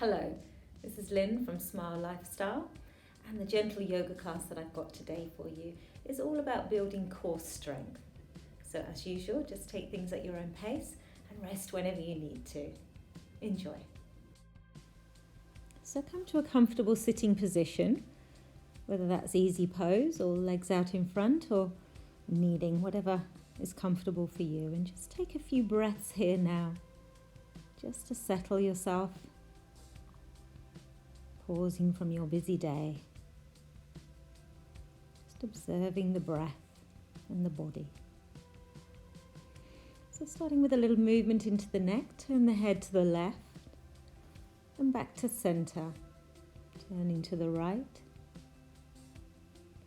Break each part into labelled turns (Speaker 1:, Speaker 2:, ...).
Speaker 1: Hello, this is Lynn from Smile Lifestyle, and the gentle yoga class that I've got today for you is all about building core strength. So as usual, just take things at your own pace and rest whenever you need to. Enjoy. So come to a comfortable sitting position, whether that's easy pose or legs out in front or kneeling, whatever is comfortable for you. And just take a few breaths here now, just to settle yourself. Pausing from your busy day, just observing the breath and the body. So starting with a little movement into the neck, turn the head to the left and back to center, turning to the right,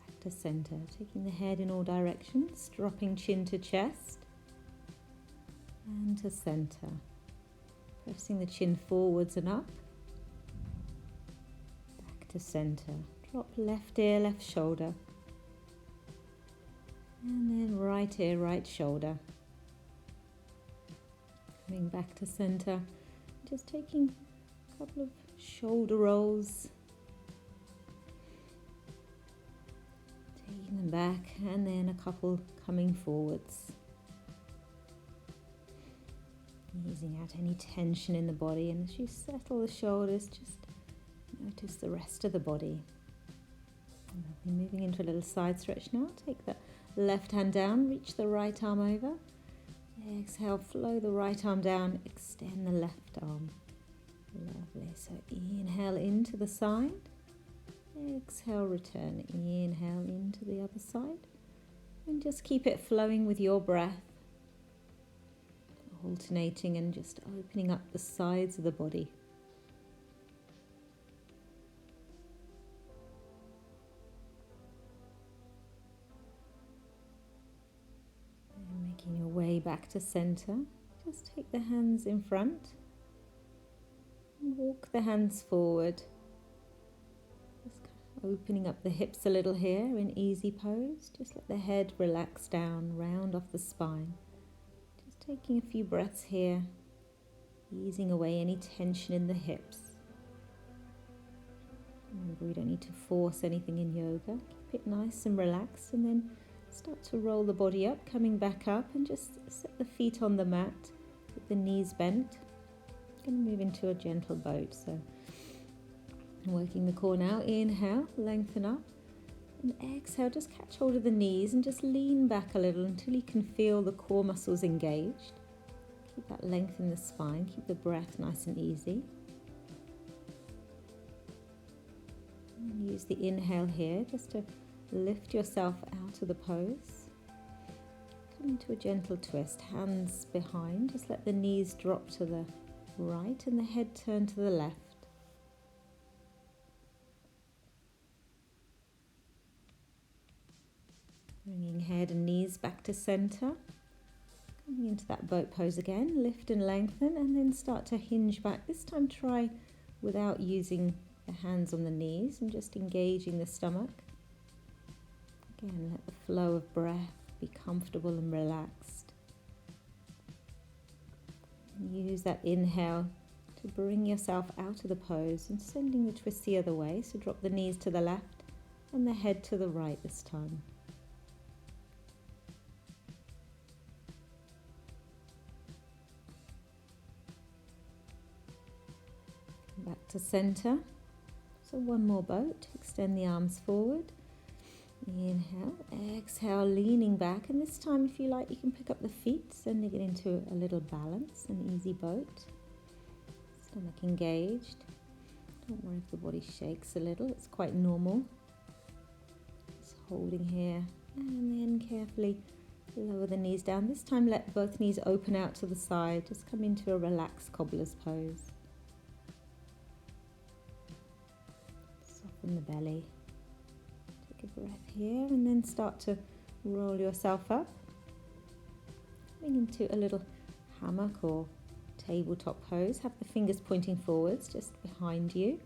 Speaker 1: back to center, taking the head in all directions, dropping chin to chest and to center, pressing the chin forwards and up, to center. Drop left ear, left shoulder, and then right ear, right shoulder. Coming back to center, just taking a couple of shoulder rolls, taking them back, and then a couple coming forwards. Easing out any tension in the body, and as you settle the shoulders, just notice the rest of the body. We're moving into a little side stretch now. Take the left hand down, reach the right arm over. Exhale, flow the right arm down, extend the left arm. Lovely. So inhale into the side. Exhale, return. Inhale into the other side. And just keep it flowing with your breath. Alternating and just opening up the sides of the body. Making your way back to center, just take the hands in front and walk the hands forward. Just kind of opening up the hips a little here in easy pose. Just let the head relax down, round off the spine. Just taking a few breaths here, easing away any tension in the hips. Remember, we don't need to force anything in yoga. Keep it nice and relaxed, and then start to roll the body up, coming back up, and just set the feet on the mat with the knees bent. Going to move into a gentle boat. So working the core now. Inhale, lengthen up, and exhale, just catch hold of the knees and just lean back a little until you can feel the core muscles engaged. Keep that length in the spine, keep the breath nice and easy. And use the inhale here just to lift yourself out of the pose. Come into a gentle twist, hands behind. Just let the knees drop to the right and the head turn to the left. Bringing head and knees back to center. Coming into that boat pose again. Lift and lengthen, and then start to hinge back. This time try without using the hands on the knees and just engaging the stomach. Again, let the flow of breath be comfortable and relaxed. And use that inhale to bring yourself out of the pose and sending the twist the other way. So drop the knees to the left and the head to the right this time. Back to center. So one more boat. Extend the arms forward. Inhale, exhale, leaning back, and this time if you like you can pick up the feet, sending it into a little balance, an easy boat. Stomach engaged. Don't worry if the body shakes a little, it's quite normal. Just holding here, and then carefully lower the knees down. This time let both knees open out to the side, just come into a relaxed cobbler's pose. Soften the belly. Breath here, and then start to roll yourself up, coming into a little hammock or tabletop pose. Have the fingers pointing forwards just behind you.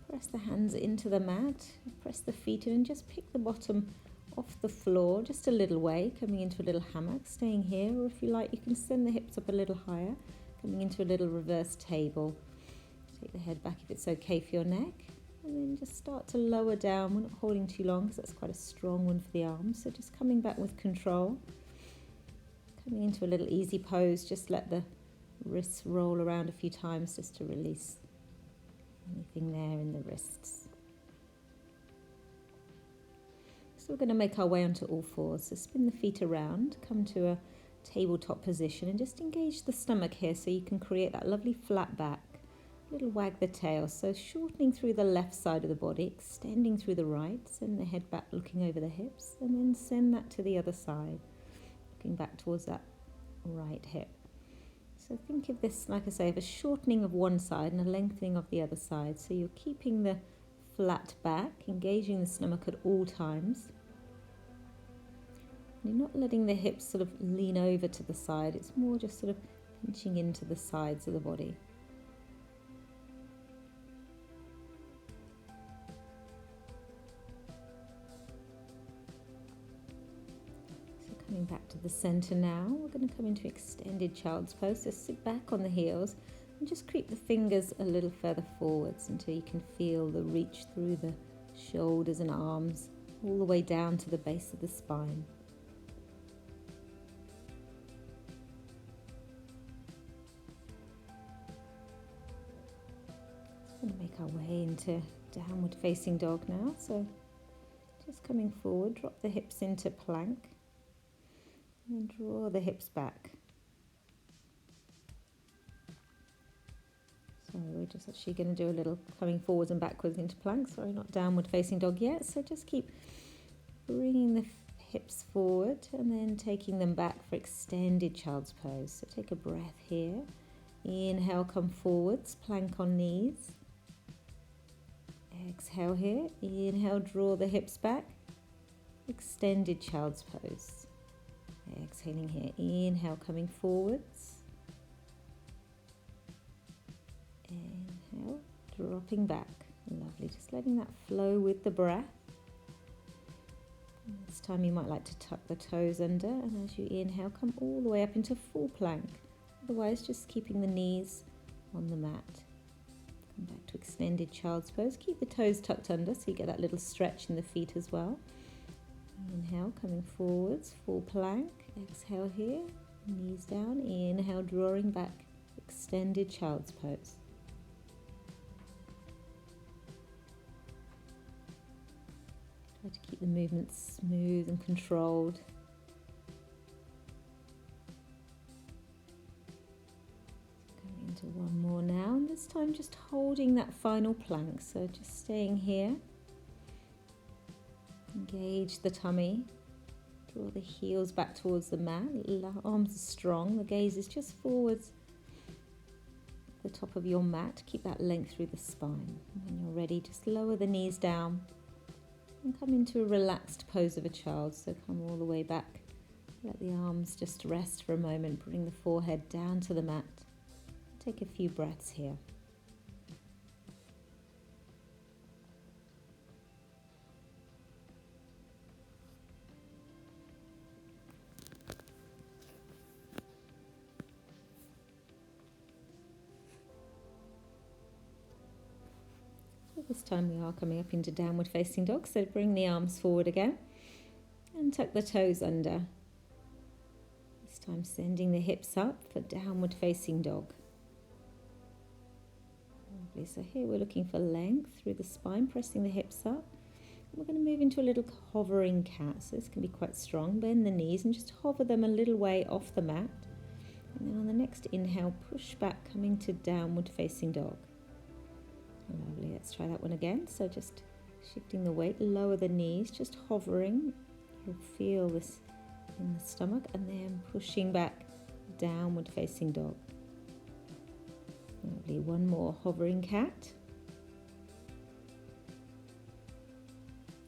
Speaker 1: Press the hands into the mat, press the feet in, and just pick the bottom off the floor just a little way, coming into a little hammock, staying here, or if you like you can send the hips up a little higher, coming into a little reverse table. Take the head back if it's okay for your neck. And then just start to lower down. We're not holding too long because that's quite a strong one for the arms. So just coming back with control. Coming into a little easy pose. Just let the wrists roll around a few times just to release anything there in the wrists. So we're going to make our way onto all fours. So spin the feet around, come to a tabletop position and just engage the stomach here so you can create that lovely flat back. A little wag the tail. So shortening through the left side of the body, extending through the right, send the head back looking over the hips and then send that to the other side, looking back towards that right hip. So think of this, like I say, of a shortening of one side and a lengthening of the other side. So you're keeping the flat back, engaging the stomach at all times. You're not letting the hips sort of lean over to the side. It's more just sort of pinching into the sides of the body. Coming back to the center now, we're going to come into extended child's pose. So sit back on the heels and just creep the fingers a little further forwards until you can feel the reach through the shoulders and arms all the way down to the base of the spine. We're going to make our way into downward facing dog now. So just coming forward, drop the hips into plank. And draw the hips back. So we're just actually going to do a little coming forwards and backwards into plank. Sorry, not downward facing dog yet. So just keep bringing the hips forward and then taking them back for extended child's pose. So take a breath here. Inhale, come forwards, plank on knees. Exhale here. Inhale, draw the hips back. Extended child's pose. Exhaling here, inhale, coming forwards, inhale, dropping back, lovely, just letting that flow with the breath. And this time you might like to tuck the toes under, and as you inhale, come all the way up into full plank, otherwise just keeping the knees on the mat. Come back to extended child's pose, keep the toes tucked under so you get that little stretch in the feet as well. Inhale, coming forwards, full plank. Exhale here, knees down. Inhale, drawing back, extended child's pose. Try to keep the movement smooth and controlled. Going into one more now, and this time just holding that final plank. So just staying here. Engage the tummy, draw the heels back towards the mat, arms are strong, the gaze is just forwards, the top of your mat, keep that length through the spine. When you're ready, just lower the knees down and come into a relaxed pose of a child, so come all the way back, let the arms just rest for a moment, bring the forehead down to the mat, take a few breaths here. This time we are coming up into downward facing dog, so bring the arms forward again and tuck the toes under. This time sending the hips up for downward facing dog. Lovely. So here we're looking for length through the spine, pressing the hips up. We're going to move into a little hovering cat, so this can be quite strong. Bend the knees and just hover them a little way off the mat. And then on the next inhale, push back, coming to downward facing dog. Lovely, let's try that one again. So just shifting the weight, lower the knees, just hovering. You'll feel this in the stomach and then pushing back, downward facing dog. Lovely, one more, hovering cat.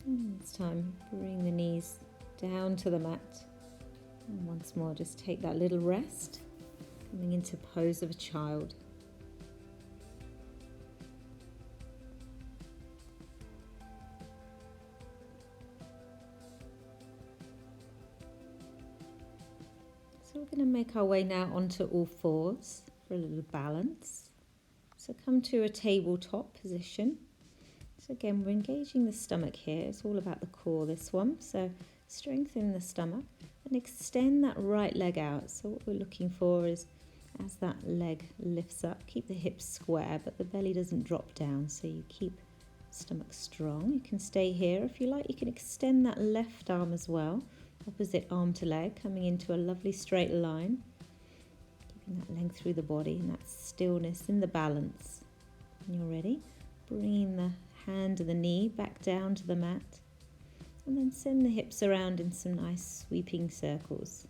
Speaker 1: And this time, bring the knees down to the mat. And once more, just take that little rest, coming into pose of a child. So we're going to make our way now onto all fours for a little balance. So come to a tabletop position. So again, we're engaging the stomach here. It's all about the core, this one. So strengthen the stomach and extend that right leg out. So what we're looking for is, as that leg lifts up, keep the hips square, but the belly doesn't drop down. So you keep stomach strong. You can stay here. If you like, you can extend that left arm as well, opposite arm to leg, coming into a lovely straight line, keeping that length through the body and that stillness in the balance. When you're ready, bringing the hand and the knee back down to the mat, and then send the hips around in some nice sweeping circles.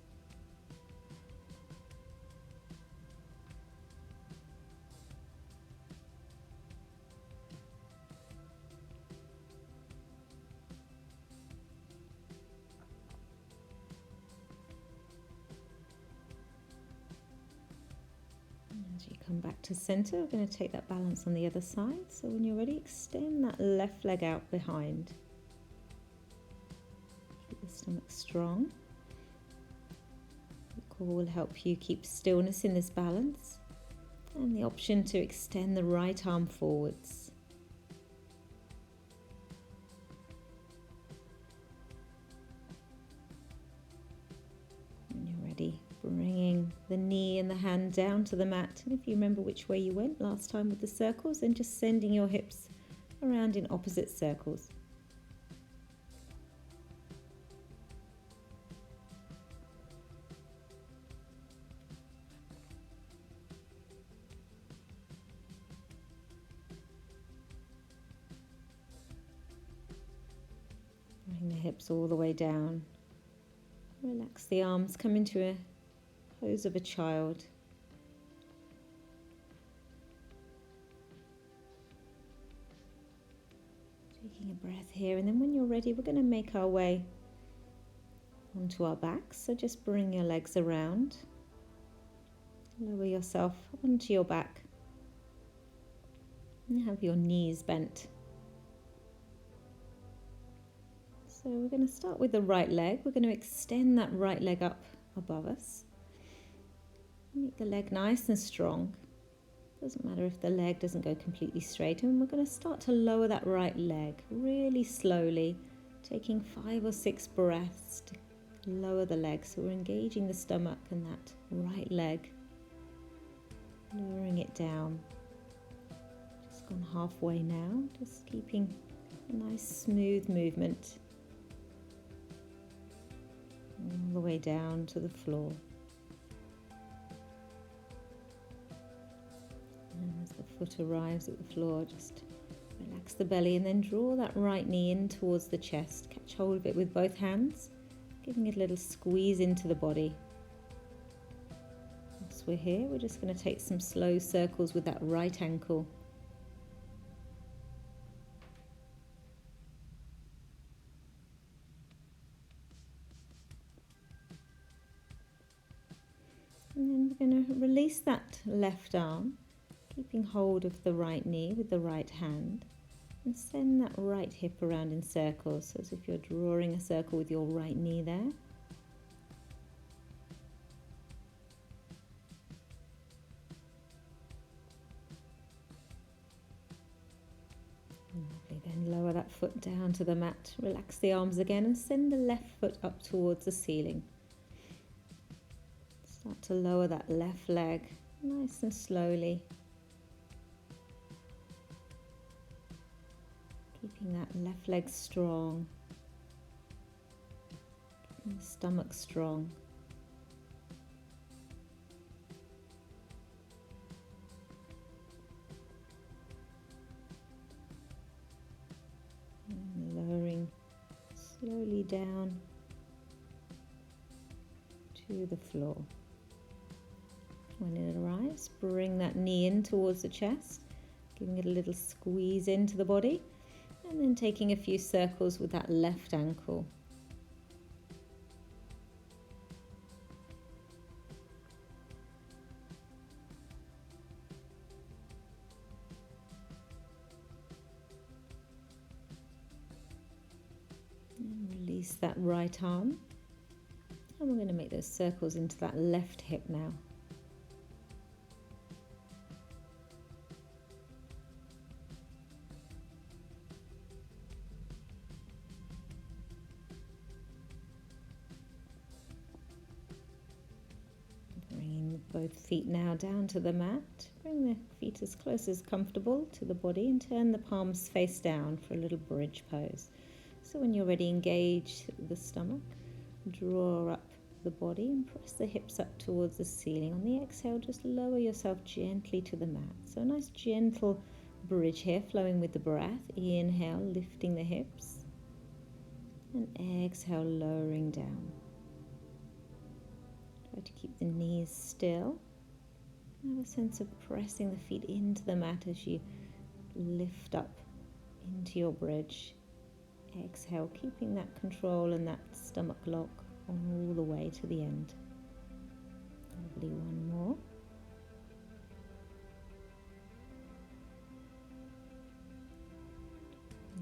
Speaker 1: As you come back to center, we're going to take that balance on the other side. So when you're ready, extend that left leg out behind. Keep the stomach strong. The core will help you keep stillness in this balance. And the option to extend the right arm forwards. When you're ready, bringing the knee and the hand down to the mat. And if you remember which way you went last time with the circles, then just sending your hips around in opposite circles. Bring the hips all the way down. Relax the arms, come into a pose of a child. Taking a breath here, and then when you're ready, we're going to make our way onto our backs. So just bring your legs around. Lower yourself onto your back. And have your knees bent. So we're going to start with the right leg. We're going to extend that right leg up above us. Make the leg nice and strong. Doesn't matter if the leg doesn't go completely straight. And we're going to start to lower that right leg really slowly, taking 5 or 6 breaths to lower the leg. So we're engaging the stomach and that right leg, lowering it down. Just gone halfway now, just keeping a nice smooth movement all the way down to the floor. And as the foot arrives at the floor, just relax the belly and then draw that right knee in towards the chest. Catch hold of it with both hands, giving it a little squeeze into the body. Once we're here, we're just going to take some slow circles with that right ankle. And then we're going to release that left arm, keeping hold of the right knee with the right hand, and send that right hip around in circles, as if you're drawing a circle with your right knee there. Lovely, then lower that foot down to the mat, relax the arms again and send the left foot up towards the ceiling. Start to lower that left leg nice and slowly. Keeping that left leg strong, keeping the stomach strong. And lowering slowly down to the floor. When it arrives, bring that knee in towards the chest, giving it a little squeeze into the body, and then taking a few circles with that left ankle. And release that right arm. And we're going to make those circles into that left hip now. both feet now down to the mat. Bring the feet as close as comfortable to the body and turn the palms face down for a little bridge pose. So when you're ready, engage the stomach, draw up the body and press the hips up towards the ceiling. On the exhale, just lower yourself gently to the mat. So a nice gentle bridge here, flowing with the breath. Inhale, lifting the hips, and exhale, lowering down. Try to keep the knees still. Have a sense of pressing the feet into the mat as you lift up into your bridge. Exhale, keeping that control and that stomach lock all the way to the end. Lovely, one more.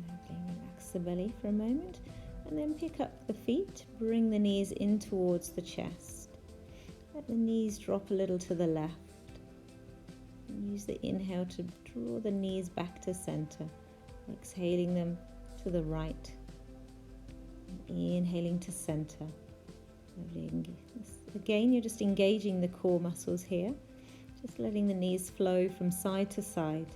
Speaker 1: Lovely, relax the belly for a moment and then pick up the feet, bring the knees in towards the chest. Let the knees drop a little to the left. And use the inhale to draw the knees back to center, exhaling them to the right. And inhaling to center. Again, you're just engaging the core muscles here, just letting the knees flow from side to side.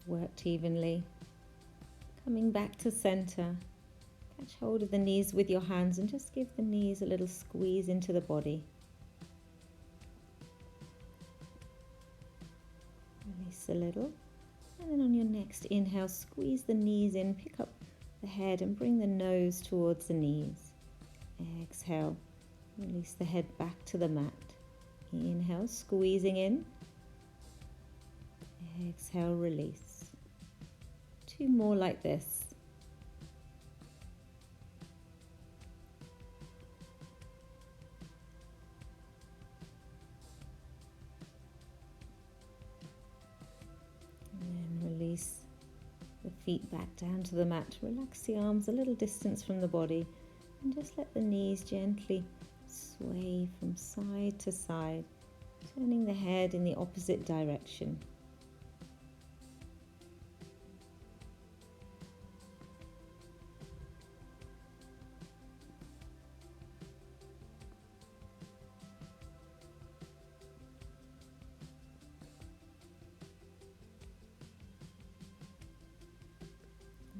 Speaker 1: Worked evenly. Coming back to center, catch hold of the knees with your hands and just give the knees a little squeeze into the body. Release a little, and then on your next inhale, squeeze the knees in, pick up the head and bring the nose towards the knees. Exhale, release the head back to the mat. Inhale, squeezing in. Exhale, release. Two more like this. And then release the feet back down to the mat. Relax the arms a little distance from the body and just let the knees gently sway from side to side, turning the head in the opposite direction.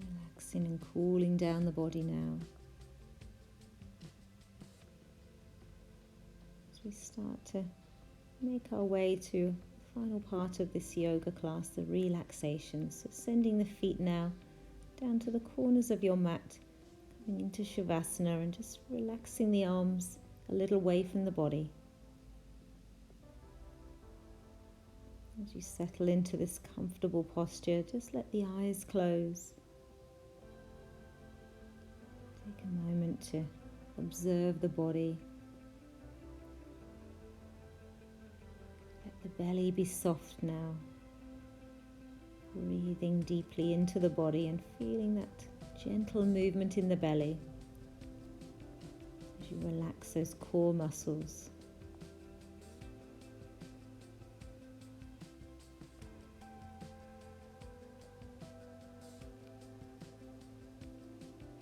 Speaker 1: Relaxing and cooling down the body now. As we start to make our way to the final part of this yoga class, the relaxation. So sending the feet now down to the corners of your mat, coming into Shavasana and just relaxing the arms a little away from the body. As you settle into this comfortable posture, just let the eyes close. Take a moment to observe the body. Let the belly be soft now. Breathing deeply into the body and feeling that gentle movement in the belly as you relax those core muscles.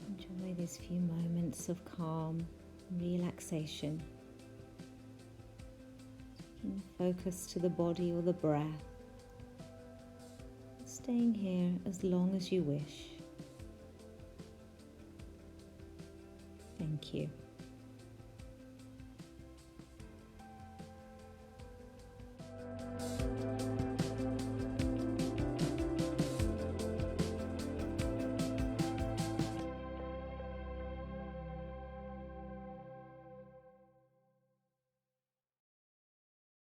Speaker 1: Enjoy these few moments of calm and relaxation. Taking focus to the body or the breath. Staying here as long as you wish. Thank you.